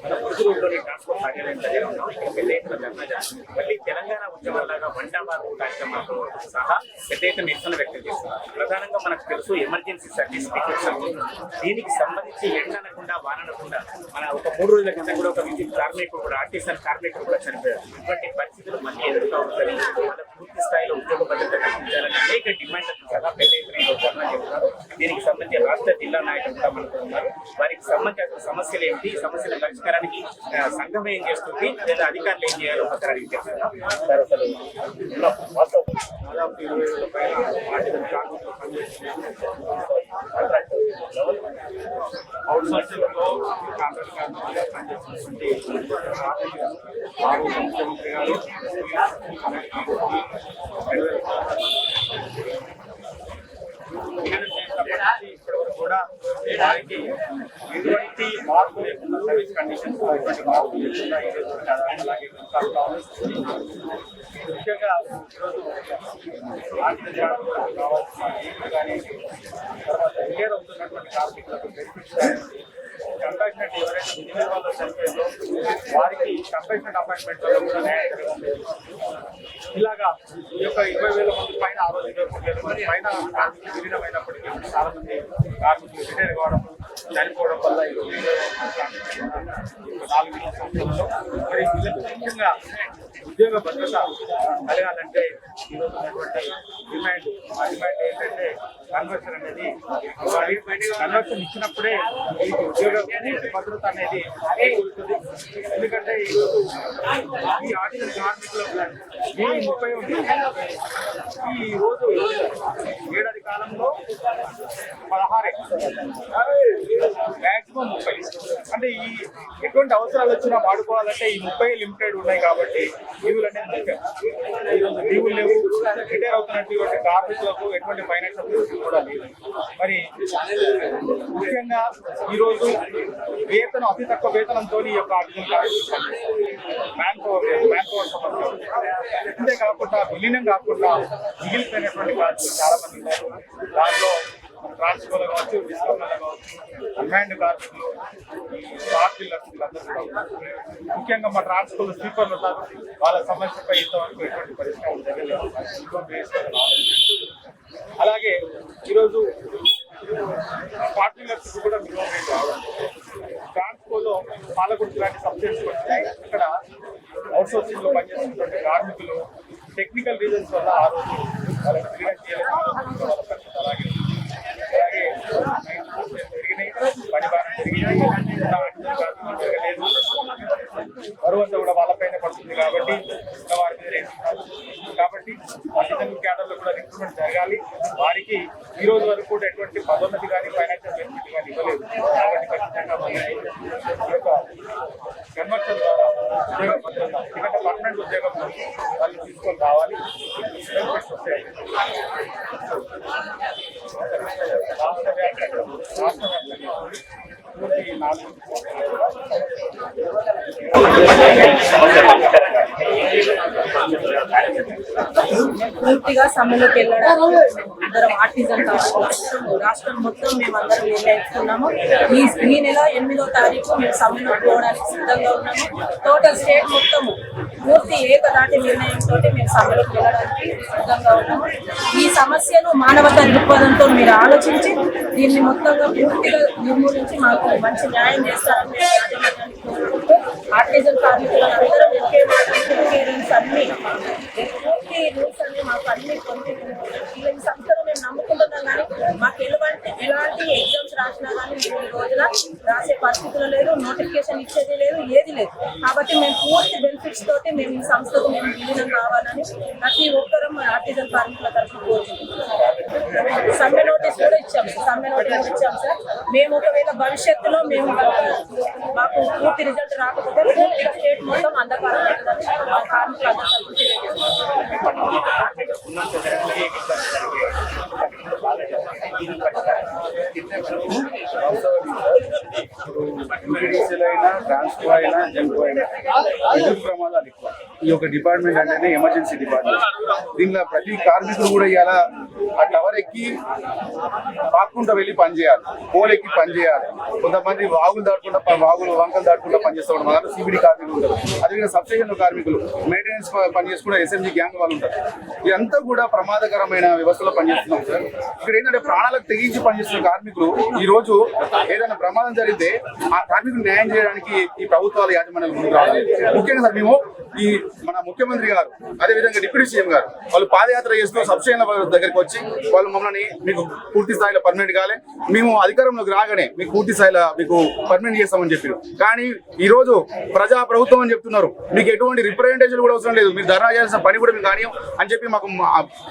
మన పురుషులలోని ట్రాన్స్పోర్ట్ సాగేంత ఉన్నాం. ఇక్కడ పెద్ద ఎత్తున ధర్నా జరుగుతుంది. మళ్ళీ తెలంగాణ ఉద్యమంలాగా వంటాబాబు కార్యక్రమాలతో సహా పెద్ద ఎత్తున నిరసన వ్యక్తం చేస్తున్నారు. ప్రధానంగా మనకు తెలుసు ఎమర్జెన్సీ సర్టిఫికేట్స్ దీనికి సంబంధించి ఎండనకుండా వాననకుండా మన ఒక 3 రోజుల కింద కూడా ఒక విద్యుత్ కార్మికుడు కూడా ఆర్టీసీ కార్మికుడు కూడా చనిపోయారు. ఇటువంటి పరిస్థితులు మళ్ళీ ఎదురుగా ఉందని వాళ్ళ పూర్తి స్థాయిలో ఉద్యోగ భద్రత కల్పించాలని అనేక డిమాండ్లకు సహా పెద్ద ఎత్తున ధర్నా చేస్తున్నారు. దీనికి సంబంధించి రాష్ట్ర జిల్లా నాయకులు కూడా మనతో ఉన్నారు. వారికి సంబంధించిన సమస్యలు ఏమిటి, ఈ సమస్యల పరిష్కారానికి సంఘం ఏం చేస్తుంది లేదా అధికారులు ఏం చేయాలో ఒకసారి అడిగి చెప్తున్నారు. సార్ అసలు దాదాపు 20,000 పైన ఆర్టికల్ కార్మికులు అవుట్సోర్సింగ్లో కాంట్రాక్ట్ కార్మికులుగా పనిచేస్తున్నటువంటి ముఖ్యమంత్రి గారు ఇప్పటివరకు కూడా వారికి ఎటువంటి మార్పు లేకుండా సర్వీస్ కండిషన్స్ ఎటువంటి మార్పు లేకుండా ఈరోజు అలాగే కొనసాగుతా ఉంది. ముఖ్యంగా ఈరోజు ఆర్థిక కార్మికులకు కావాల్సిన ఏమి కానీ తర్వాత రిటైర్ అవుతున్నటువంటి కార్మికులకు బెనిఫిట్స్ కంపాషనెట్ ఎవరైతే ఇంజనీర్ వాళ్ళు చనిపోయిందో వారికి కంపాషనెట్ అపాయింట్మెంట్లలో కూడా న్యాయం జరగలేదు. ఇలాగా ఈ యొక్క 20,000 మంది పైన 23,000 మంది పైన కార్మికులు విలీనమైనప్పటికీ చాలా మంది కార్మికులు రిటైర్ కావడం చనిపోవడం వల్ల ఈరోజు 4 సంవత్సరాల్లో మరి వీళ్ళకు ముఖ్యంగా ఉద్యోగ భద్రత కలగాలంటే ఈరోజు ఉన్నటువంటి డిమాండ్ ఏంటంటే కన్వర్షన్ అనేది కన్వర్షన్ ఇచ్చినప్పుడే ఈ ఉద్యోగ భద్రత అనేది కూడుతుంది. ఎందుకంటే ఈరోజు ఈ ఆర్టికల్ కార్మికుల 30 ఉంది. ఈ రోజు ఏడాది కాలంలో 16 మ్యాక్సిమం 30. అంటే ఈ ఎటువంటి అవసరాలు వచ్చినా వాడుకోవాలంటే ఈ 30 లిమిటెడ్ ఉన్నాయి కాబట్టి లీవులు అనేది ముఖ్యం. ఈరోజు లీవులు లేవు. రిటైర్ అవుతున్నటువంటి కార్మికులకు ఎటువంటి ఫైనాన్షియల్ ఫెసిలిటీ కూడా లేదు. మరి ముఖ్యంగా ఈరోజు వేతనం అతి తక్కువ వేతనంతో ఈ యొక్క ఆర్టికల్ మ్యాన్ పవర్ సమస్య. అంతేకాకుండా విలీనం కాకుండా మిగిలిపోయినటువంటి కార్మికులు చాలా మంది ఉన్నారు. దానిలో ట్రాన్స్పోర్లు కావచ్చు, డిస్కౌంట్లు కావచ్చు, డిమాండ్ కార్మికులు, స్టాక్ డీలర్స్ వీళ్ళందరూ కూడా ఉన్నారు. ముఖ్యంగా మా ట్రాన్స్పోర్ట్ స్లీపర్లు ఉన్నారు. వాళ్ళ సమస్యపై ఇంతవరకు ఎటువంటి పరిష్కారం జరగలేదు. అలాగే ఈరోజు స్టాక్ డీలర్స్ కూడా మినిమం రేట్ రావడం, ట్రాన్స్పోర్ట్లో పాలకుర్తి లాంటి సబ్సిడీస్ వచ్చినాయి. ఇక్కడ అవుట్సోర్సింగ్ లో పనిచేస్తున్నటువంటి కార్మికులు టెక్నికల్ రీజన్స్ వల్ల ఆ రోజు వాళ్ళకి క్లియర్ చేయలేదు. వాళ్ళ పరిస్థితి అలాగే పెరిగినాయి, పని భారం పెరిగినాయి, జరగలేదు. బరువు అంతా కూడా వాళ్ళపైన పడుతుంది కాబట్టి వారి మీద వేస్తున్నారు. కాబట్టి అధికారుల క్యాడర్లో కూడా రిక్రూట్మెంట్ జరగాలి. వారికి ఈ రోజు వరకు కూడా ఎటువంటి పదోన్నతి కానీ ఫైనాన్షియల్ బెనిఫిట్ కానీ ఇవ్వలేదు. కాబట్టి ఖచ్చితంగా ఈ యొక్క కన్వర్షన్ ద్వారా ఉద్యోగ భద్రత, ఎందుకంటే పర్మనెంట్ ఉద్యోగంలో వాళ్ళు తీసుకొని రావాలి. బెనిఫిట్స్ వస్తాయి. రాష్ట్ర వ్యాప్తంగా పూర్తి 4 పూర్తిగా సమ్మెలోకి వెళ్ళడానికి అందరం ఆర్టిజన్ కావచ్చు రాష్ట్రం మొత్తం మేమందరం నిర్ణయిస్తున్నాము. ఈ నెల 8వ తారీఖు మేము సమ్మెలోకి పోవడానికి సిద్ధంగా ఉన్నాము. టోటల్ స్టేట్ మొత్తము పూర్తి ఏకదాటి నిర్ణయంతో మేము సమ్మెలోకి వెళ్ళడానికి సిద్ధంగా ఉన్నాము. ఈ సమస్యను మానవతా దృక్పథంతో మీరు ఆలోచించి దీన్ని మొత్తంగా పూర్తిగా నిర్మూలించి మాకు మంచి న్యాయం చేస్తారని మేము యాజమాన్యానికి కోరుకుంటూ ఆర్టిజన్ కార్మికులందరం ఒకే రూల్స్ అన్ని పూర్తి రూల్స్ అన్ని మాకు అన్ని ఈ సంస్థను మేము నమ్ముకుంటున్నాం. కానీ మాకు ఎలాంటి ఎగ్జామ్స్ రాసినా కానీ మేము ఈ రోజున రాసే పరిస్థితులు లేదు, నోటిఫికేషన్ ఇచ్చేది లేదు, ఏది లేదు. కాబట్టి మేము పూర్తి బెనిఫిట్స్ తోటి మేము ఈ సంస్థకు మేము విలీనం కావాలని ప్రతి ఒక్కరూ ఆర్టిజన్ కార్మికుల తరఫున కోరుకుంటున్నాం. సమ్మె నోటీస్ కూడా ఇచ్చాము సార్. మేము ఒకవేళ భవిష్యత్తులో మేము మాకు పూర్తి రిజల్ట్ రాకపోతే పూర్తిగా స్టేట్ మొత్తం అంధకారం అవుతుందని మా కార్మికులు అందరూ తరఫున అయినా ట్రాన్స్కో అయినా జంకో అయినా విద్యుత్ ప్రమాదాలు ఎక్కువ. ఈ యొక్క డిపార్ట్మెంట్ అంటేనే ఎమర్జెన్సీ డిపార్ట్మెంట్. దీనిలో ప్రతి కార్మికుడు కూడా ఇలా ఆ టవర్ ఎక్కి పాక్కుంటూ వెళ్ళి పనిచేయాలి, పోల్ ఎక్కి పనిచేయాలి. కొంతమంది వాగులు దాటుకుంటా వంకలు దాటుకుంటా పనిచేస్తూ ఉంటారు. మన సిబిడి కార్మికులు ఉంటారు, అదేవిధంగా సబ్స్టేషన్ కార్మికులు, మెయింటెనెన్స్ పని చేసుకుంటే ఎస్ఎంజీ గ్యాంగ్ వాళ్ళు ఉంటారు. ఇదంతా కూడా ప్రమాదకరమైన వ్యవస్థలో పనిచేస్తున్నాం సార్. ఇక్కడ ఏంటంటే ప్రాణాలకు తెగించి పనిచేస్తున్న కార్మికులు ఈ రోజు ఏదైనా ప్రమాదం జరిగితే ఆ కార్మికులు న్యాయం చేయడానికి ఈ ప్రభుత్వాల యాజమాన్యాలు ముందుకు రావాలి. ముఖ్యంగా సార్ మేము ఈ మన ముఖ్యమంత్రి గారు అదేవిధంగా డిప్యూటీ సీఎం గారు వాళ్ళు పాదయాత్ర చేస్తూ సబ్స్టేషన్ల దగ్గరికి వచ్చి వాళ్ళు మమ్మల్ని మీకు పూర్తి స్థాయిలో పర్మనెంట్ కాలే, మేము అధికారంలోకి రాగానే మీకు పూర్తి స్థాయిలో మీకు పర్మనెంట్ చేస్తామని చెప్పారు. కానీ ఈ రోజు ప్రజా ప్రభుత్వం అని చెప్తున్నారు, మీకు ఎటువంటి రిప్రజెంటేషన్ కూడా అవసరం లేదు, మీరు ధర్నా చేయాల్సిన పని కూడా మీకు కానియం అని చెప్పి మాకు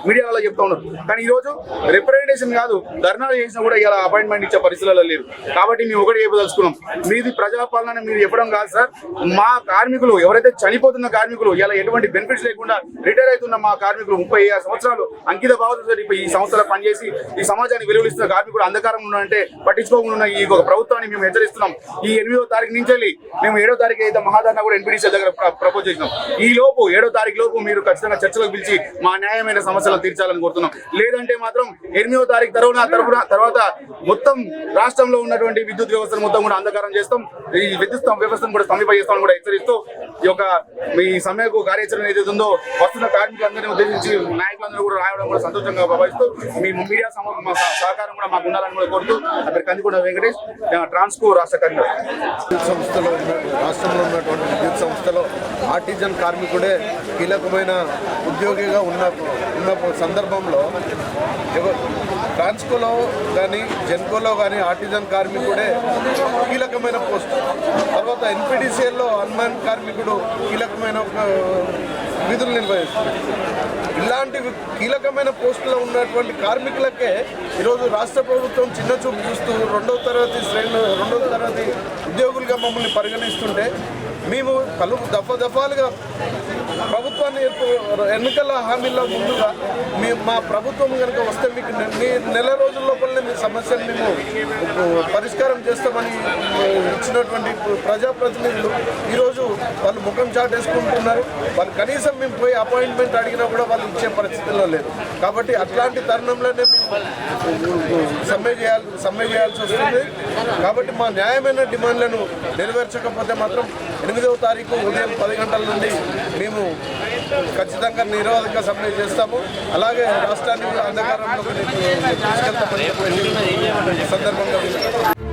మీడియాలో చెప్తా ఉన్నారు. కానీ ఈ రోజు రిప్రజెంటేషన్ కాదు, ధర్నాలు చేసినా కూడా ఇలా అపాయింట్మెంట్ ఇచ్చే పరిస్థితుల్లో లేరు. కాబట్టి మేము ఒకటి చెప్పదలుచుకున్నాం, మీది ప్రజాపాలన మీరు చెప్పడం కాదు సార్. మా కార్మికులు ఎవరైతే చనిపోతున్న కార్మికులు ఇలా ఎటువంటి బెనిఫిట్స్ లేకుండా రిటైర్ అవుతున్న మా కార్మికులు 30 సంవత్సరాలు అంకిత భావంతో ఈ సంస్థలో పనిచేసి ఈ సమాజానికి వెలువలిస్తున్న కార్మికులు అంధకారం ఉన్నారంటే పట్టించుకోకుండా ఈ ఒక ప్రభుత్వాన్ని మేము హెచ్చరిస్తున్నాం. ఈ 8వ తారీఖు నుంచి మేము 7వ తారీఖు అయితే మహాధర్నా కూడా ఎన్పీడీసీ దగ్గర ప్రపోజ్ చేసినాం. ఈ లోపు 7వ తారీఖు లోపు మీరు ఖచ్చితంగా చర్చలకు పిలిచి మా న్యాయమైన సమస్యలను తీర్చాలని కోరుతున్నాం. లేదంటే మాత్రం 8వ తారీఖు తర్వాత మొత్తం రాష్ట్రంలో ఉన్నటువంటి విద్యుత్ వ్యవస్థను మొత్తం కూడా అంధకారం చేస్తాం, ఈ విద్యుత్ వ్యవస్థను కూడా స్తంభింపజేస్తామని కూడా హెచ్చరిస్తూ ఈ యొక్క మీ సమ్మెకు కార్యాచరణ ఏదైతే ఉందో వస్తున్న కార్మికులందరినీ ఉద్దేశించి నాయకులందరూ కూడా రావడం కూడా సంతోషంగా భావిస్తూ మీ మీడియా సహకారం కూడా మాకు ఉండాలని కూడా కోరుతూ అక్కడ కందికొండ వెంకటేష్, ట్రాన్స్కో రాష్ట్ర కార్యదర్శి. సంస్థలో రాష్ట్రంలో ఉన్నటువంటి విద్యుత్ సంస్థలో ఆర్టిజన్ కార్మికుడే కీలకమైన ఉద్యోగిగా ఉన్న సందర్భంలో ట్రాన్స్కోలో కానీ జెన్కోలో కానీ ఆర్టిజన్ కార్మికుడే కీలకమైన పోస్ట్. తర్వాత ఎన్పీడీసీఎల్లో అన్మాన్ కార్మికుడు కీలకమైన విధులు నిర్వహిస్తుంది. ఇలాంటి కీలకమైన పోస్టులో ఉన్నటువంటి కార్మికులకే ఈరోజు రాష్ట్ర ప్రభుత్వం చిన్న చూపు చూస్తూ రెండవ తరగతి ఉద్యోగులుగా మమ్మల్ని పరిగణిస్తుంటే మేము దఫాలుగా ప్రభుత్వాన్ని ఎన్నికల హామీల్లో ముందుగా మా ప్రభుత్వం కనుక వస్తే మీకు నెల రోజుల లోపలనే మీ సమస్యలు మేము పరిష్కారం చేస్తామని ఇచ్చినటువంటి ప్రజాప్రతినిధులు ఈరోజు వాళ్ళు ముఖం చాటేసుకుంటున్నారు. వాళ్ళు కనీసం మేము పోయి అపాయింట్మెంట్ అడిగినా కూడా వాళ్ళు ఇచ్చే పరిస్థితుల్లో లేదు. కాబట్టి అట్లాంటి తరుణంలోనే మేము సమ్మె చేయాల్సి వస్తుంది. కాబట్టి మా న్యాయమైన డిమాండ్లను నెరవేర్చకపోతే మాత్రం 8వ తారీఖు ఉదయం 10 గంటల నుండి మేము ఖచ్చితంగా నిరోధక సమ్మె చేస్తాము. అలాగే రాష్ట్రాన్ని కూడా అంధకారంలోకి తీసుకెళ్తామని సందర్భంగా